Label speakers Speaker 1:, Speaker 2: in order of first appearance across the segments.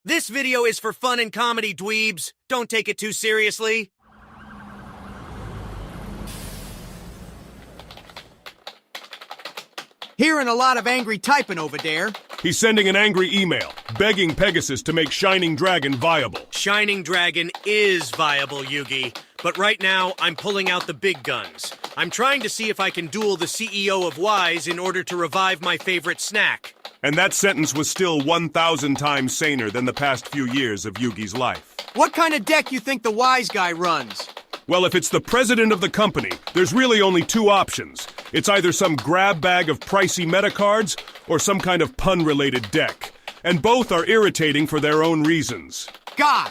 Speaker 1: This video is for fun and comedy, dweebs. Don't take it too seriously.
Speaker 2: Hearing a lot of angry typing over there.
Speaker 3: He's sending an angry email, begging Pegasus to make Shining Dragon viable.
Speaker 1: Shining Dragon is viable, Yugi. But right now, I'm pulling out the big guns. I'm trying to see if I can duel the CEO of Wise in order to revive my favorite snack.
Speaker 3: And that sentence was still 1,000 times saner than the past few years of Yugi's life.
Speaker 2: What kind of deck you think the wise guy runs?
Speaker 3: Well, if it's the president of the company, there's really only two options. It's either some grab bag of pricey meta cards or some kind of pun-related deck. And both are irritating for their own reasons.
Speaker 2: God,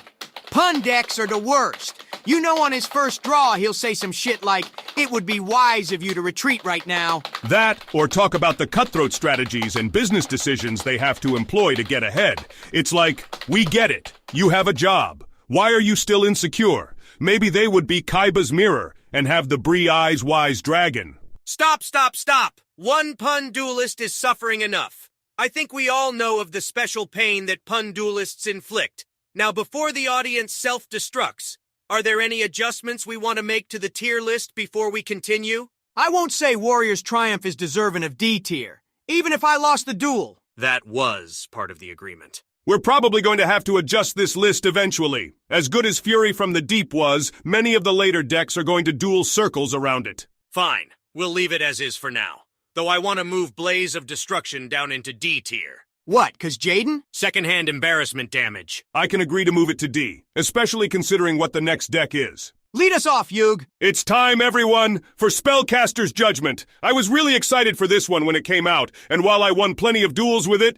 Speaker 2: pun decks are the worst. You know on his first draw he'll say some shit like, "It would be wise of you to retreat right now."
Speaker 3: That, or talk about the cutthroat strategies and business decisions they have to employ to get ahead. It's like, we get it. You have a job. Why are you still insecure? Maybe they would be Kaiba's mirror and have the Bree Eyes Wise Dragon.
Speaker 1: Stop, stop, stop! One pun duelist is suffering enough. I think we all know of the special pain that pun duelists inflict. Now, before the audience self-destructs, are there any adjustments we want to make to the tier list before we continue?
Speaker 2: I won't say Warrior's Triumph is deserving of D tier, even if I lost the duel.
Speaker 1: That was part of the agreement.
Speaker 3: We're probably going to have to adjust this list eventually. As good as Fury from the Deep was, many of the later decks are going to duel circles around it.
Speaker 1: Fine, we'll leave it as is for now. Though I want to move Blaze of Destruction down into D tier.
Speaker 2: What, 'cause Jaden?
Speaker 1: Secondhand embarrassment damage.
Speaker 3: I can agree to move it to D, especially considering what the next deck is.
Speaker 2: Lead us off, Yug.
Speaker 3: It's time, everyone, for Spellcaster's Judgment. I was really excited for this one when it came out, and while I won plenty of duels with it,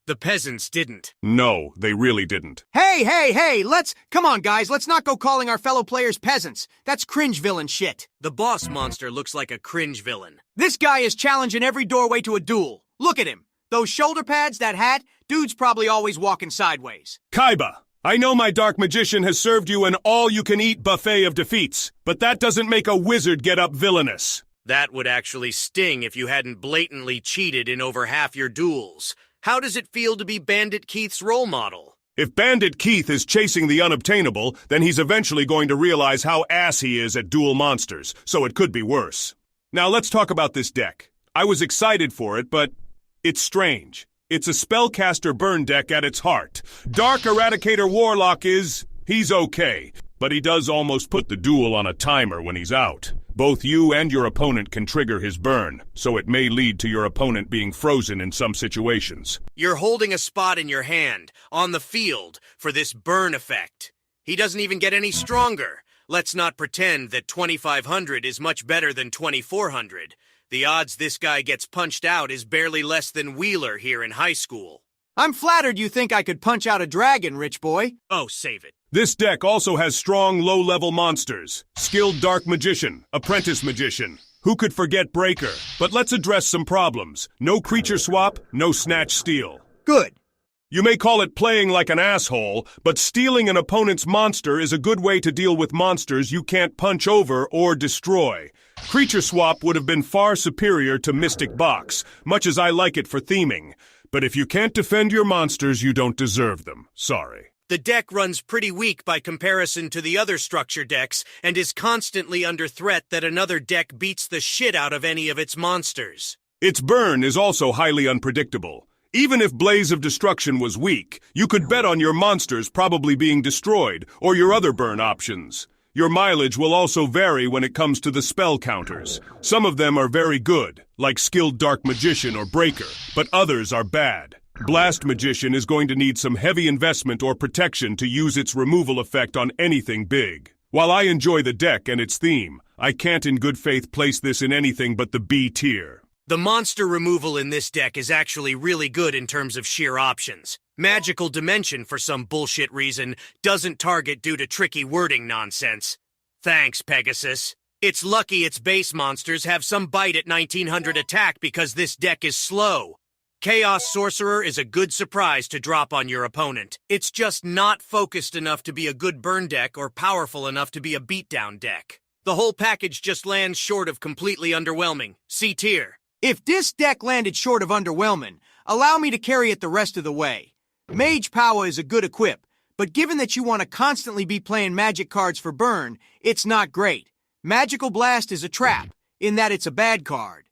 Speaker 1: The peasants didn't.
Speaker 3: no, they really didn't.
Speaker 2: Hey, come on, guys, let's not go calling our fellow players peasants. That's cringe villain shit.
Speaker 1: The boss monster looks like a cringe villain.
Speaker 2: This guy is challenging every doorway to a duel. Look at him. Those shoulder pads, that hat, dude's probably always walking sideways.
Speaker 3: Kaiba, I know my Dark Magician has served you an all-you-can-eat buffet of defeats, but that doesn't make a wizard get up villainous.
Speaker 1: That would actually sting if you hadn't blatantly cheated in over half your duels. How does it feel to be Bandit Keith's role model?
Speaker 3: If Bandit Keith is chasing the unobtainable, then he's eventually going to realize how ass he is at duel monsters, so it could be worse. Now let's talk about this deck. I was excited for it, but it's strange. It's a Spellcaster burn deck at its heart. Dark Eradicator Warlock he's okay, but he does almost put the duel on a timer when he's out. Both you and your opponent can trigger his burn, so it may lead to your opponent being frozen in some situations.
Speaker 1: You're holding a spot in your hand, on the field, for this burn effect. He doesn't even get any stronger. Let's not pretend that 2,500 is much better than 2,400. The odds this guy gets punched out is barely less than Wheeler here in high school.
Speaker 2: I'm flattered you think I could punch out a dragon, rich boy.
Speaker 1: Oh, save it.
Speaker 3: This deck also has strong low-level monsters. Skilled Dark Magician, Apprentice Magician. Who could forget Breaker? But let's address some problems. No creature swap, no snatch steal.
Speaker 2: Good.
Speaker 3: You may call it playing like an asshole, but stealing an opponent's monster is a good way to deal with monsters you can't punch over or destroy. Creature swap would have been far superior to Mystic Box, much as I like it for theming. But if you can't defend your monsters, you don't deserve them. Sorry.
Speaker 1: The deck runs pretty weak by comparison to the other structure decks and is constantly under threat that another deck beats the shit out of any of its monsters.
Speaker 3: Its burn is also highly unpredictable. Even if Blaze of Destruction was weak, you could bet on your monsters probably being destroyed, or your other burn options. Your mileage will also vary when it comes to the spell counters. Some of them are very good, like Skilled Dark Magician or Breaker, but others are bad. Blast Magician is going to need some heavy investment or protection to use its removal effect on anything big. While I enjoy the deck and its theme, I can't in good faith place this in anything but the B tier.
Speaker 1: The monster removal in this deck is actually really good in terms of sheer options. Magical Dimension, for some bullshit reason, doesn't target due to tricky wording nonsense. Thanks, Pegasus. It's lucky its base monsters have some bite at 1900 attack because this deck is slow. Chaos Sorcerer is a good surprise to drop on your opponent. It's just not focused enough to be a good burn deck or powerful enough to be a beatdown deck. The whole package just lands short of completely underwhelming. C tier.
Speaker 2: If this deck landed short of underwhelming, allow me to carry it the rest of the way. Mage Power is a good equip, but given that you want to constantly be playing magic cards for burn, it's not great. Magical Blast is a trap, in that it's a bad card.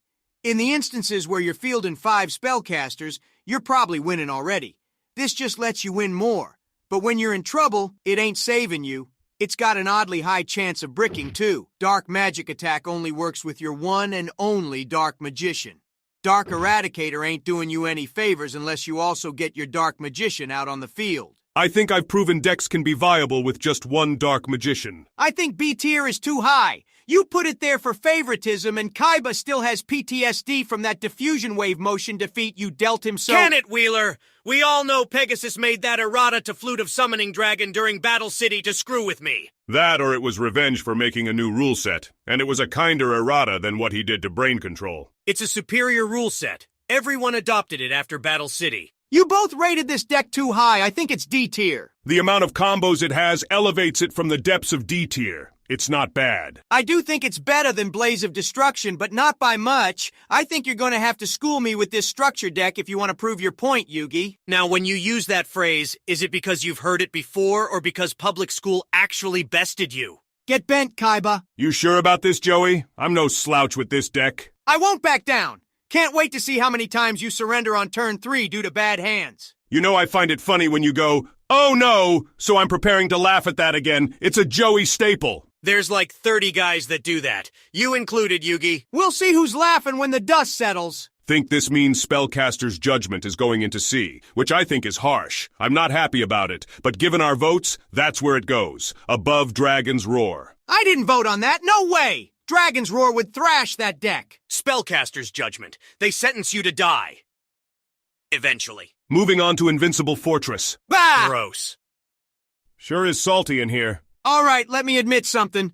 Speaker 2: In the instances where you're fielding 5 spellcasters, you're probably winning already. This just lets you win more. But when you're in trouble, it ain't saving you. It's got an oddly high chance of bricking, too. Dark Magic Attack only works with your one and only Dark Magician. Dark Eradicator ain't doing you any favors unless you also get your Dark Magician out on the field.
Speaker 3: I think I've proven decks can be viable with just one Dark Magician.
Speaker 2: I think B tier is too high. You put it there for favoritism, and Kaiba still has PTSD from that diffusion wave motion defeat you dealt him so—
Speaker 1: Can it, Wheeler? We all know Pegasus made that errata to Flute of Summoning Dragon during Battle City to screw with me.
Speaker 3: That or it was revenge for making a new rule set, and it was a kinder errata than what he did to Brain Control.
Speaker 1: It's a superior rule set. Everyone adopted it after Battle City.
Speaker 2: You both rated this deck too high. I think it's D tier.
Speaker 3: The amount of combos it has elevates it from the depths of D tier. It's not bad.
Speaker 2: I do think it's better than Blaze of Destruction, but not by much. I think you're going to have to school me with this structure deck if you want to prove your point, Yugi.
Speaker 1: Now, when you use that phrase, is it because you've heard it before or because public school actually bested you?
Speaker 2: Get bent, Kaiba.
Speaker 3: You sure about this, Joey? I'm no slouch with this deck.
Speaker 2: I won't back down. Can't wait to see how many times you surrender on turn 3 due to bad hands.
Speaker 3: You know I find it funny when you go, "Oh no," so I'm preparing to laugh at that again. It's a Joey staple.
Speaker 1: There's like 30 guys that do that. You included, Yugi.
Speaker 2: We'll see who's laughing when the dust settles.
Speaker 3: Think this means Spellcaster's judgment is going into C, which I think is harsh. I'm not happy about it, but given our votes, that's where it goes. Above Dragon's Roar.
Speaker 2: I didn't vote on that. No way. Dragon's Roar would thrash that deck.
Speaker 1: Spellcaster's judgment. They sentence you to die. Eventually.
Speaker 3: Moving on to Invincible Fortress.
Speaker 2: Bah!
Speaker 1: Gross.
Speaker 3: Sure is salty in here.
Speaker 2: All right, let me admit something.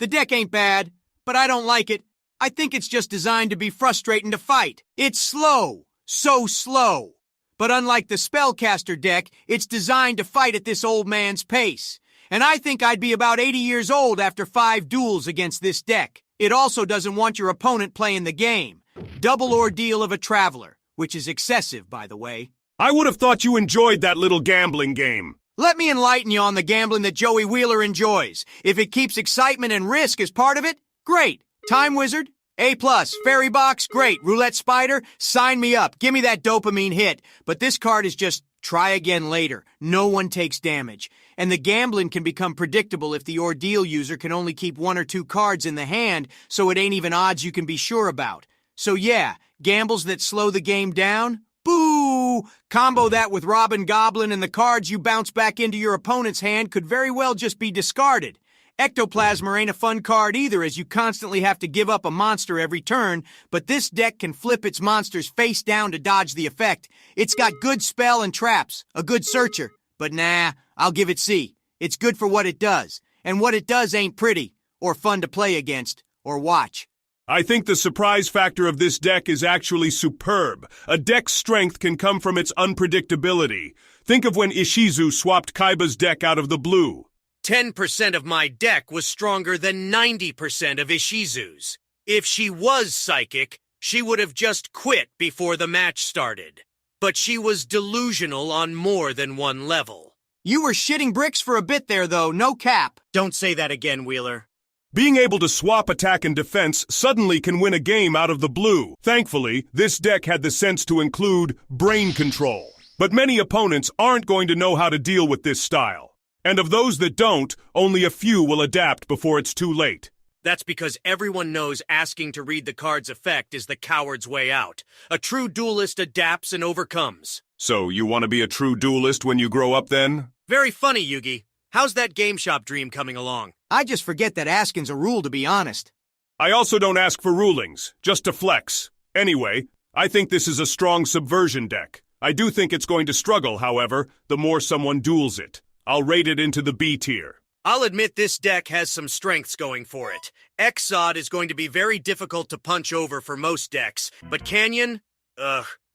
Speaker 2: The deck ain't bad, but I don't like it. I think it's just designed to be frustrating to fight. It's slow. So slow. But unlike the Spellcaster deck, it's designed to fight at this old man's pace. And I think I'd be about 80 years old after 5 duels against this deck. It also doesn't want your opponent playing the game. Double ordeal of a traveler, which is excessive, by the way.
Speaker 3: I would have thought you enjoyed that little gambling game.
Speaker 2: Let me enlighten you on the gambling that Joey Wheeler enjoys. If it keeps excitement and risk as part of it, great. Time Wizard, A+. Fairy Box, great. Roulette Spider, sign me up. Give me that dopamine hit. But this card is just try again later. No one takes damage. And the gambling can become predictable if the ordeal user can only keep 1 or 2 cards in the hand, so it ain't even odds you can be sure about. So yeah, gambles that slow the game down? Boo! Combo that with Robin Goblin and the cards you bounce back into your opponent's hand could very well just be discarded. Ectoplasmer ain't a fun card either, as you constantly have to give up a monster every turn, but this deck can flip its monsters face down to dodge the effect. It's got good spell and traps, a good searcher, but nah, I'll give it C. It's good for what it does, and what it does ain't pretty, or fun to play against, or watch.
Speaker 3: I think the surprise factor of this deck is actually superb. A deck's strength can come from its unpredictability. Think of when Ishizu swapped Kaiba's deck out of the blue.
Speaker 1: 10% of my deck was stronger than 90% of Ishizu's. If she was psychic, she would have just quit before the match started. But she was delusional on more than one level.
Speaker 2: You were shitting bricks for a bit there, though, no cap.
Speaker 1: Don't say that again, Wheeler.
Speaker 3: Being able to swap attack and defense suddenly can win a game out of the blue. Thankfully, this deck had the sense to include Brain Control. But many opponents aren't going to know how to deal with this style. And of those that don't, only a few will adapt before it's too late.
Speaker 1: That's because everyone knows asking to read the card's effect is the coward's way out. A true duelist adapts and overcomes.
Speaker 3: So, you want to be a true duelist when you grow up then?
Speaker 1: Very funny, Yugi. How's that game shop dream coming along?
Speaker 2: I just forget that asking's a rule, to be honest.
Speaker 3: I also don't ask for rulings, just to flex. Anyway, I think this is a strong subversion deck. I do think it's going to struggle, however, the more someone duels it. I'll rate it into the B tier.
Speaker 1: I'll admit this deck has some strengths going for it. Exod is going to be very difficult to punch over for most decks, but Canyon?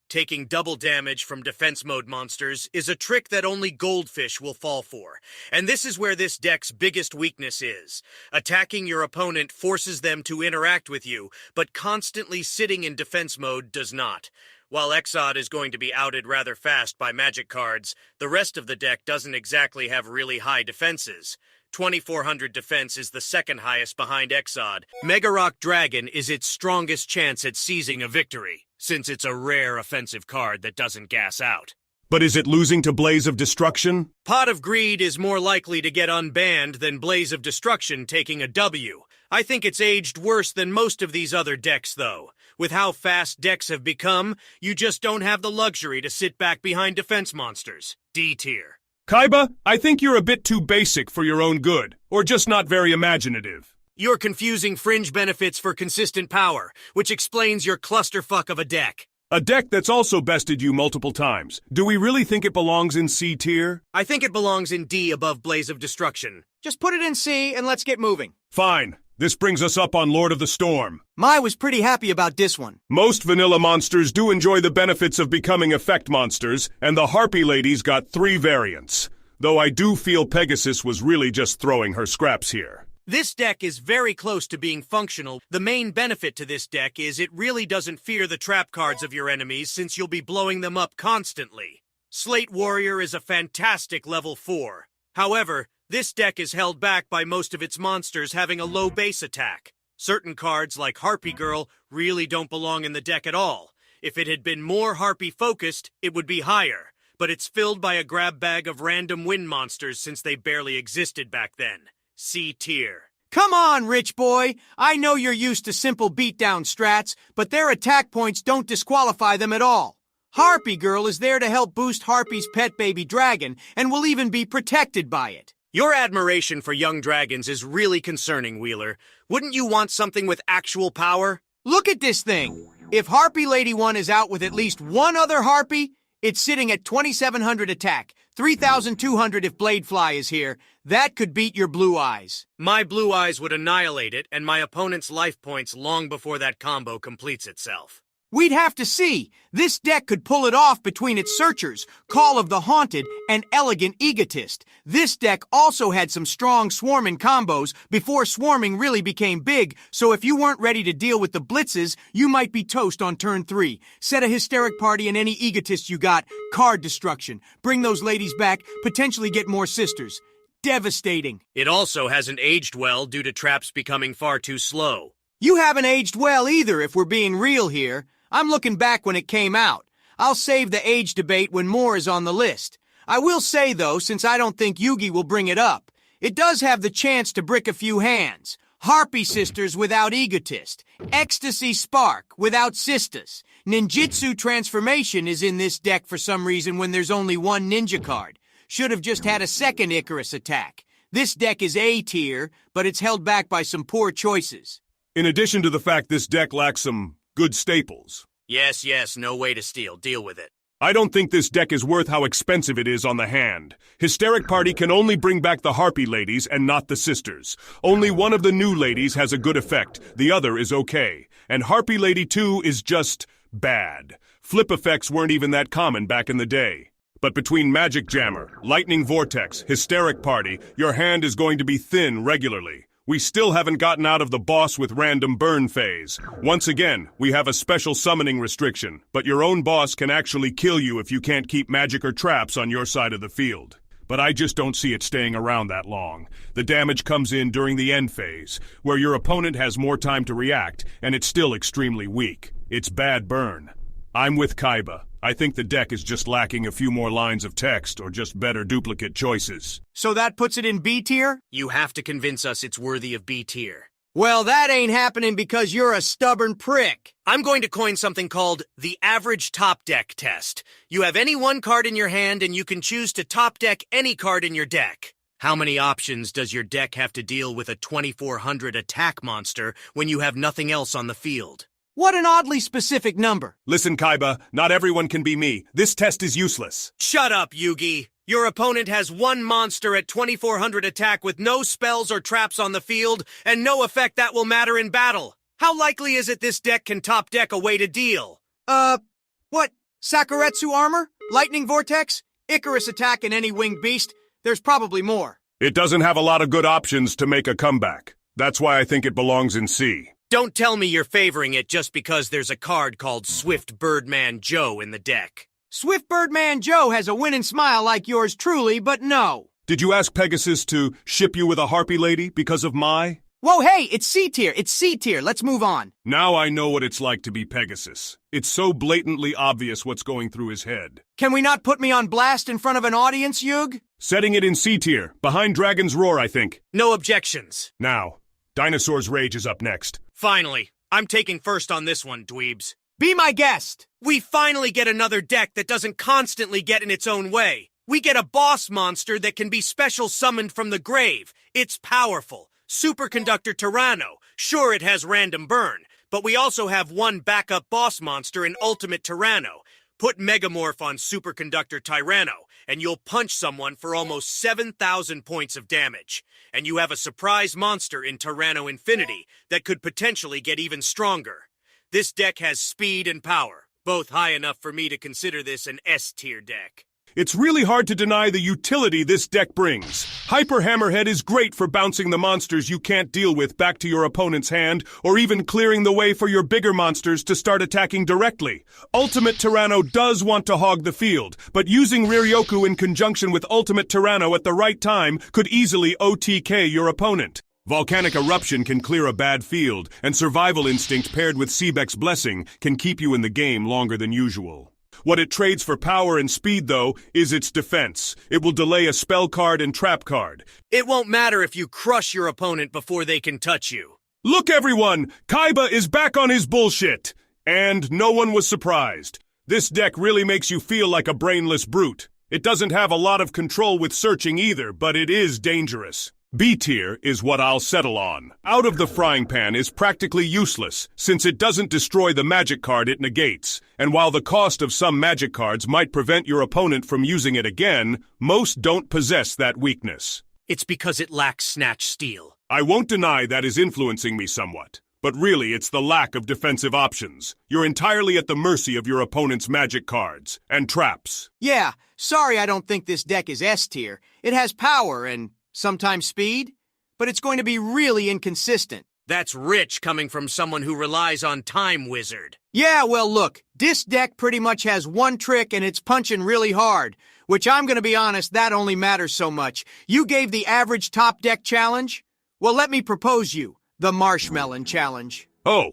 Speaker 1: Taking double damage from defense mode monsters is a trick that only Goldfish will fall for. And this is where this deck's biggest weakness is. Attacking your opponent forces them to interact with you, but constantly sitting in defense mode does not. While Exod is going to be outed rather fast by magic cards, the rest of the deck doesn't exactly have really high defenses. 2400 defense is the second highest behind Exod. Mega Rock Dragon is its strongest chance at seizing a victory, since it's a rare offensive card that doesn't gas out.
Speaker 3: But is it losing to Blaze of Destruction?
Speaker 1: Pot of Greed is more likely to get unbanned than Blaze of Destruction taking a W. I think it's aged worse than most of these other decks, though. With how fast decks have become, you just don't have the luxury to sit back behind defense monsters. D tier.
Speaker 3: Kaiba, I think you're a bit too basic for your own good, or just not very imaginative.
Speaker 1: You're confusing fringe benefits for consistent power, which explains your clusterfuck of a deck.
Speaker 3: A deck that's also bested you multiple times. Do we really think it belongs in C tier?
Speaker 1: I think it belongs in D above Blaze of Destruction.
Speaker 2: Just put it in C and let's get moving.
Speaker 3: Fine. This brings us up on Lord of the Storm.
Speaker 2: Mai was pretty happy about this one.
Speaker 3: Most vanilla monsters do enjoy the benefits of becoming effect monsters, and the Harpy Lady's got 3 variants. Though I do feel Pegasus was really just throwing her scraps here.
Speaker 1: This deck is very close to being functional. The main benefit to this deck is it really doesn't fear the trap cards of your enemies since you'll be blowing them up constantly. Slate Warrior is a fantastic level 4. However, this deck is held back by most of its monsters having a low base attack. Certain cards like Harpy Girl really don't belong in the deck at all. If it had been more Harpy focused, it would be higher. But it's filled by a grab bag of random win monsters since they barely existed back then. C tier.
Speaker 2: Come on, rich boy. I know you're used to simple beatdown strats, but their attack points don't disqualify them at all. Harpy Girl is there to help boost Harpy's pet baby dragon, and will even be protected by it.
Speaker 1: Your admiration for young dragons is really concerning, Wheeler. Wouldn't you want something with actual power?
Speaker 2: Look at this thing. If Harpy Lady 1 is out with at least one other Harpy, it's sitting at 2700 attack, 3200 if Bladefly is here. That could beat your Blue Eyes.
Speaker 1: My Blue Eyes would annihilate it, and my opponent's life points long before that combo completes itself.
Speaker 2: We'd have to see. This deck could pull it off between its Searchers, Call of the Haunted, and Elegant Egotist. This deck also had some strong Swarming combos before Swarming really became big, so if you weren't ready to deal with the blitzes, you might be toast on turn 3. Set a Hysteric Party and any Egotist you got. Card destruction. Bring those ladies back, potentially get more sisters. Devastating.
Speaker 1: It also hasn't aged well due to traps becoming far too slow.
Speaker 2: You haven't aged well either, if we're being real here. I'm looking back when it came out. I'll save the age debate when more is on the list. I will say, though, since I don't think Yugi will bring it up, it does have the chance to brick a few hands. Harpy Sisters without Egotist. Ecstasy Spark without Sisters. Ninjutsu Transformation is in this deck for some reason when there's only one ninja card. Should have just had a second Icarus attack. This deck is A tier, but it's held back by some poor choices.
Speaker 3: In addition to the fact this deck lacks some good staples.
Speaker 1: Yes, no way to steal. Deal with it.
Speaker 3: I don't think this deck is worth how expensive it is on the hand. Hysteric Party can only bring back the Harpy Ladies and not the Sisters. Only one of the new ladies has a good effect, the other is okay. And Harpy Lady 2 is just bad. Flip effects weren't even that common back in the day. But between Magic Jammer, Lightning Vortex, Hysteric Party, your hand is going to be thin regularly. We still haven't gotten out of the boss with random burn phase. Once again, we have a special summoning restriction, but your own boss can actually kill you if you can't keep magic or traps on your side of the field. But I just don't see it staying around that long. The damage comes in during the end phase, where your opponent has more time to react, and it's still extremely weak. It's bad burn. I'm with Kaiba. I think the deck is just lacking a few more lines of text or just better duplicate choices.
Speaker 2: So that puts it in B tier?
Speaker 1: You have to convince us it's worthy of B tier.
Speaker 2: Well, that ain't happening because you're a stubborn prick.
Speaker 1: I'm going to coin something called the average top deck test. You have any one card in your hand and you can choose to top deck any card in your deck. How many options does your deck have to deal with a 2400 attack monster when you have nothing else on the field?
Speaker 2: What an oddly specific number.
Speaker 3: Listen, Kaiba, not everyone can be me. This test is useless.
Speaker 1: Shut up, Yugi. Your opponent has one monster at 2400 attack with no spells or traps on the field, and no effect that will matter in battle. How likely is it this deck can top deck a way to deal?
Speaker 2: What? Sakuretsu armor? Lightning Vortex? Icarus attack and any winged beast? There's probably more.
Speaker 3: It doesn't have a lot of good options to make a comeback. That's why I think it belongs in C.
Speaker 1: Don't tell me you're favoring it just because there's a card called Swift Birdman Joe in the deck.
Speaker 2: Swift Birdman Joe has a winning smile like yours truly, but no.
Speaker 3: Did you ask Pegasus to ship you with a harpy lady because of my?
Speaker 2: Whoa, hey, it's C tier. It's C tier. Let's move on.
Speaker 3: Now I know what it's like to be Pegasus. It's so blatantly obvious what's going through his head.
Speaker 2: Can we not put me on blast in front of an audience, Yug?
Speaker 3: Setting it in C tier, behind Dragon's Roar, I think.
Speaker 1: No objections.
Speaker 3: Now, Dinosaurs Rage is up next.
Speaker 1: Finally, I'm taking first on this one, dweebs.
Speaker 2: Be my guest.
Speaker 1: We finally get another deck that doesn't constantly get in its own way. We get a boss monster that can be special summoned from the grave. It's powerful. Superconductor Tyranno. Sure, it has random burn, but we also have one backup boss monster in Ultimate Tyranno. Put Megamorph on Superconductor Tyranno, and you'll punch someone for almost 7,000 points of damage. And you have a surprise monster in Tyranno Infinity that could potentially get even stronger. This deck has speed and power, both high enough for me to consider this an S-tier deck.
Speaker 3: It's really hard to deny the utility this deck brings. Hyper Hammerhead is great for bouncing the monsters you can't deal with back to your opponent's hand, or even clearing the way for your bigger monsters to start attacking directly. Ultimate Tyranno does want to hog the field, but using Riryoku in conjunction with Ultimate Tyranno at the right time could easily OTK your opponent. Volcanic Eruption can clear a bad field, and Survival Instinct paired with Sebek's Blessing can keep you in the game longer than usual. What it trades for power and speed, though, is its defense. It will delay a spell card and trap card.
Speaker 1: It won't matter if you crush your opponent before they can touch you.
Speaker 3: Look, everyone! Kaiba is back on his bullshit! And no one was surprised. This deck really makes you feel like a brainless brute. It doesn't have a lot of control with searching either, but it is dangerous. B tier is what I'll settle on. Out of the Frying Pan is practically useless, since it doesn't destroy the magic card it negates, and while the cost of some magic cards might prevent your opponent from using it again, most don't possess that weakness.
Speaker 1: It's because it lacks Snatch Steal.
Speaker 3: I won't deny that is influencing me somewhat, but really it's the lack of defensive options. You're entirely at the mercy of your opponent's magic cards and traps.
Speaker 2: Yeah, sorry I don't think this deck is S tier. It has power and sometimes speed, but it's going to be really inconsistent.
Speaker 1: That's rich coming from someone who relies on Time Wizard.
Speaker 2: Yeah, well look, this deck pretty much has one trick and it's punching really hard, which I'm going to be honest, that only matters so much. You gave the average top deck challenge? Well, let me propose you the Marshmallow Challenge.
Speaker 3: Oh,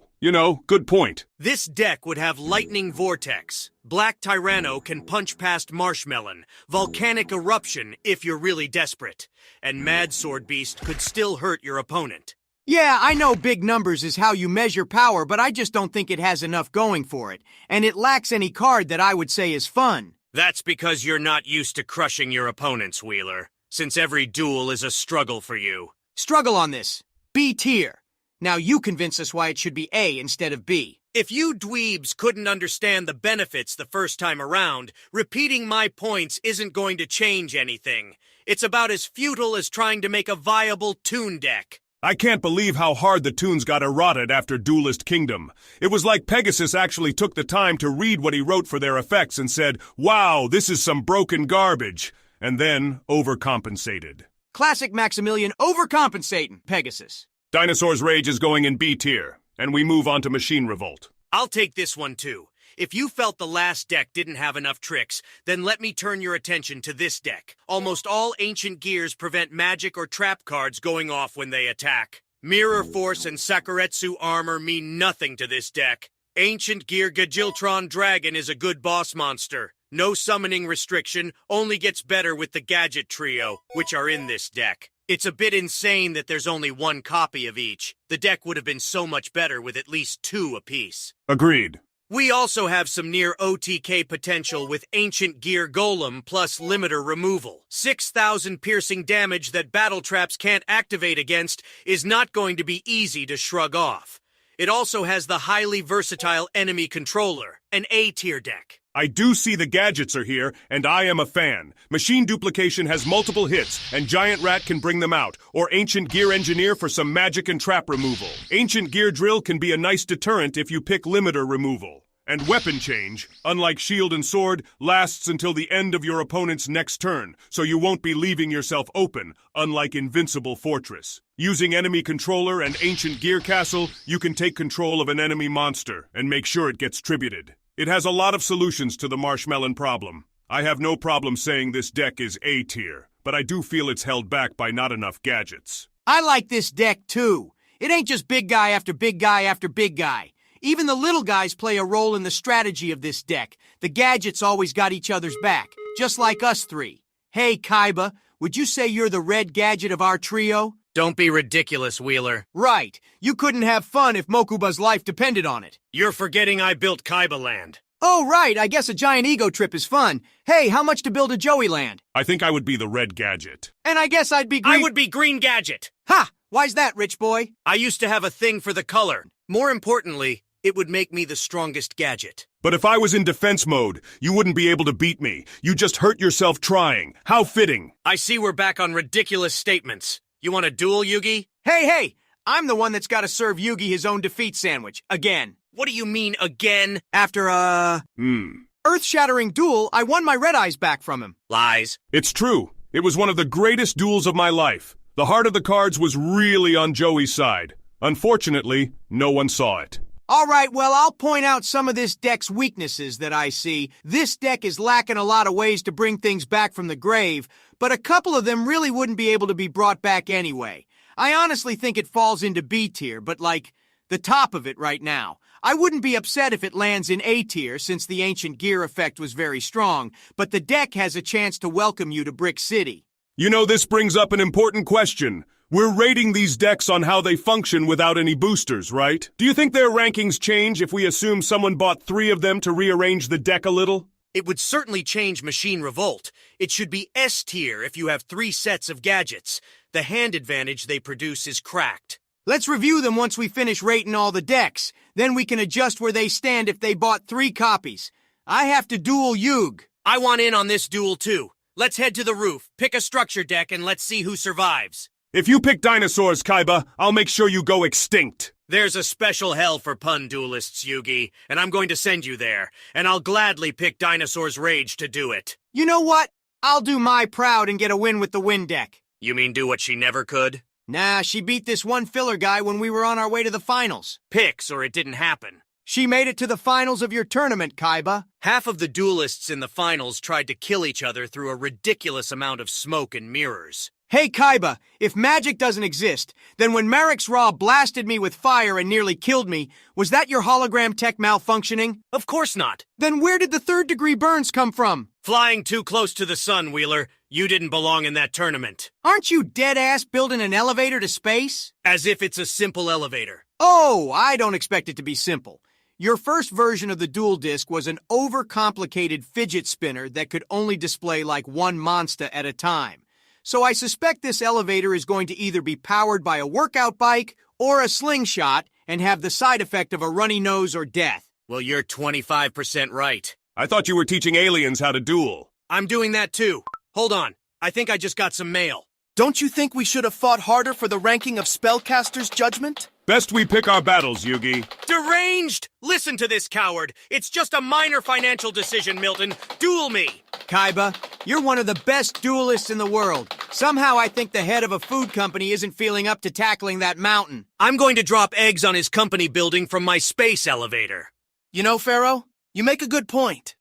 Speaker 3: good point.
Speaker 1: This deck would have Lightning Vortex. Black Tyranno can punch past Marshmallow. Volcanic Eruption if you're really desperate. And Mad Sword Beast could still hurt your opponent.
Speaker 2: Yeah, I know big numbers is how you measure power, but I just don't think it has enough going for it. And it lacks any card that I would say is fun.
Speaker 1: That's because you're not used to crushing your opponents, Wheeler. Since every duel is a struggle for you.
Speaker 2: Struggle on this. B tier. Now you convince us why it should be A instead of B.
Speaker 1: If you dweebs couldn't understand the benefits the first time around, repeating my points isn't going to change anything. It's about as futile as trying to make a viable Toon deck.
Speaker 3: I can't believe how hard the Toons got eroded after Duelist Kingdom. It was like Pegasus actually took the time to read what he wrote for their effects and said, "Wow, this is some broken garbage," and then overcompensated.
Speaker 2: Classic Maximilian overcompensating, Pegasus.
Speaker 3: Dinosaurs Rage is going in B tier, and we move on to Machine Revolt.
Speaker 1: I'll take this one too. If you felt the last deck didn't have enough tricks, then let me turn your attention to this deck. Almost all ancient gears prevent magic or trap cards going off when they attack. Mirror Force and Sakuretsu Armor mean nothing to this deck. Ancient Gear Gajiltron Dragon is a good boss monster. No summoning restriction, only gets better with the Gadget Trio, which are in this deck. It's a bit insane that there's only one copy of each. The deck would have been so much better with at least 2 apiece.
Speaker 3: Agreed.
Speaker 1: We also have some near OTK potential with Ancient Gear Golem plus Limiter Removal. 6,000 piercing damage that battle traps can't activate against is not going to be easy to shrug off. It also has the highly versatile Enemy Controller, an A-tier deck.
Speaker 3: I do see the gadgets are here, and I am a fan. Machine Duplication has multiple hits, and Giant Rat can bring them out, or Ancient Gear Engineer for some magic and trap removal. Ancient Gear Drill can be a nice deterrent if you pick Limiter Removal. And Weapon Change, unlike Shield and Sword, lasts until the end of your opponent's next turn, so you won't be leaving yourself open, unlike Invincible Fortress. Using enemy controller and ancient gear castle, you can take control of an enemy monster and make sure it gets tributed. It has a lot of solutions to the marshmallow problem. I have no problem saying this deck is A tier, but I do feel it's held back by not enough gadgets.
Speaker 2: I like this deck too. It ain't just big guy after big guy after big guy. Even the little guys play a role in the strategy of this deck. The gadgets always got each other's back, just like us three. Hey, Kaiba, would you say you're the red gadget of our trio?
Speaker 1: Don't be ridiculous, Wheeler.
Speaker 2: Right. You couldn't have fun if Mokuba's life depended on it.
Speaker 1: You're forgetting I built Kaiba Land.
Speaker 2: Oh, right. I guess a giant ego trip is fun. Hey, how much to build a Joey Land?
Speaker 3: I think I would be the red gadget.
Speaker 2: And I guess I'd be green.
Speaker 1: I would be Green Gadget.
Speaker 2: Ha! Why's that, rich boy?
Speaker 1: I used to have a thing for the color. More importantly, it would make me the strongest gadget.
Speaker 3: But if I was in defense mode, you wouldn't be able to beat me. You just hurt yourself trying. How fitting.
Speaker 1: I see we're back on ridiculous statements. You want a duel, Yugi?
Speaker 2: Hey! I'm the one that's got to serve Yugi his own defeat sandwich. Again.
Speaker 1: What do you mean, again?
Speaker 2: After earth-shattering duel, I won my red eyes back from him.
Speaker 1: Lies.
Speaker 3: It's true. It was one of the greatest duels of my life. The heart of the cards was really on Joey's side. Unfortunately, no one saw it.
Speaker 2: All right, well, I'll point out some of this deck's weaknesses that I see. This deck is lacking a lot of ways to bring things back from the grave, but a couple of them really wouldn't be able to be brought back anyway. I honestly think it falls into B tier, but like, the top of it right now. I wouldn't be upset if it lands in A tier since the ancient gear effect was very strong, but the deck has a chance to welcome you to Brick City.
Speaker 3: You know, this brings up an important question. We're rating these decks on how they function without any boosters, right? Do you think their rankings change if we assume someone bought 3 of them to rearrange the deck a little?
Speaker 1: It would certainly change Machine Revolt. It should be S tier if you have 3 sets of gadgets. The hand advantage they produce is cracked.
Speaker 2: Let's review them once we finish rating all the decks. Then we can adjust where they stand if they bought 3 copies. I have to duel Yugi.
Speaker 1: I want in on this duel too. Let's head to the roof, pick a structure deck, and let's see who survives.
Speaker 3: If you pick Dinosaurs, Kaiba, I'll make sure you go extinct.
Speaker 1: There's a special hell for pun duelists, Yugi, and I'm going to send you there. And I'll gladly pick Dinosaurs Rage to do it.
Speaker 2: You know what? I'll do my proud and get a win with the win deck.
Speaker 1: You mean do what she never could?
Speaker 2: Nah, she beat this one filler guy when we were on our way to the finals.
Speaker 1: Picks or it didn't happen.
Speaker 2: She made it to the finals of your tournament, Kaiba.
Speaker 1: Half of the duelists in the finals tried to kill each other through a ridiculous amount of smoke and mirrors.
Speaker 2: Hey, Kaiba, if magic doesn't exist, then when Marek's Raw blasted me with fire and nearly killed me, was that your hologram tech malfunctioning?
Speaker 1: Of course not.
Speaker 2: Then where did the third-degree burns come from?
Speaker 1: Flying too close to the sun, Wheeler. You didn't belong in that tournament.
Speaker 2: Aren't you dead-ass building an elevator to space?
Speaker 1: As if it's a simple elevator.
Speaker 2: Oh, I don't expect it to be simple. Your first version of the dual disc was an overcomplicated fidget spinner that could only display like one monster at a time. So I suspect this elevator is going to either be powered by a workout bike or a slingshot and have the side effect of a runny nose or death.
Speaker 1: Well, you're 25% right.
Speaker 3: I thought you were teaching aliens how to duel.
Speaker 1: I'm doing that too. Hold on. I think I just got some mail.
Speaker 4: Don't you think we should have fought harder for the ranking of Spellcaster's judgment?
Speaker 3: Best we pick our battles, Yugi.
Speaker 1: Deranged! Listen to this coward. It's just a minor financial decision, Milton. Duel me.
Speaker 2: Kaiba, you're one of the best duelists in the world. Somehow I think the head of a food company isn't feeling up to tackling that mountain.
Speaker 1: I'm going to drop eggs on his company building from my space elevator.
Speaker 4: You know, Pharaoh, you make a good point.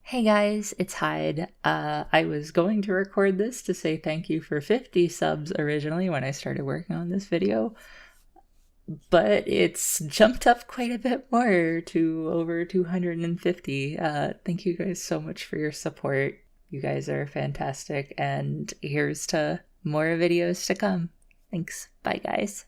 Speaker 5: Hey guys, it's Hyde. I was going to record this to say thank you for 50 subs originally when I started working on this video, but it's jumped up quite a bit more to over 250. Thank you guys so much for your support. You guys are fantastic, and here's to more videos to come. Thanks. Bye guys.